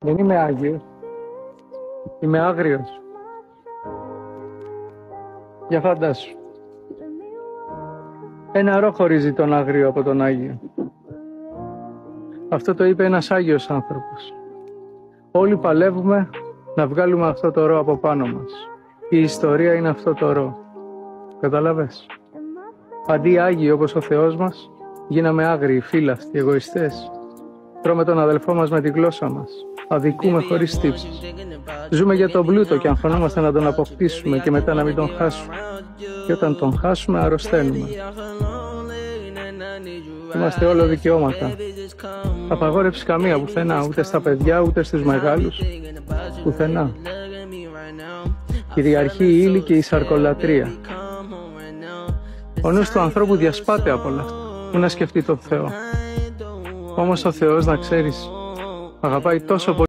Δεν είμαι Άγιος. Είμαι άγριος. Για φαντάσου. Ένα ρο χωρίζει τον άγριο από τον Άγιο. Αυτό το είπε ένας Άγιος άνθρωπος. Όλοι παλεύουμε να βγάλουμε αυτό το ρο από πάνω μας. Η ιστορία είναι αυτό το ρο. Καταλαβες. Αντί Άγιοι όπως ο Θεός μας, γίναμε άγριοι, φύλαυτοι, εγωιστές. Τρώμε τον αδελφό μας με τη γλώσσα μας. Αδικούμε χωρίς τύψεις. Ζούμε για τον πλούτο και αγχωνόμαστε να τον αποκτήσουμε και μετά να μην τον χάσουμε. Και όταν τον χάσουμε, αρρωσταίνουμε. Είμαστε όλο δικαιώματα. Απαγόρευση καμία πουθενά, ούτε στα παιδιά, ούτε στους μεγάλους. Πουθενά. Κυριαρχεί η ύλη και η σαρκολατρία. Ο νους του ανθρώπου διασπάται από όλα αυτά. Πού να σκεφτεί τον Θεό. Όμως ο Θεός, να ξέρεις, αγαπάει τόσο πολύ.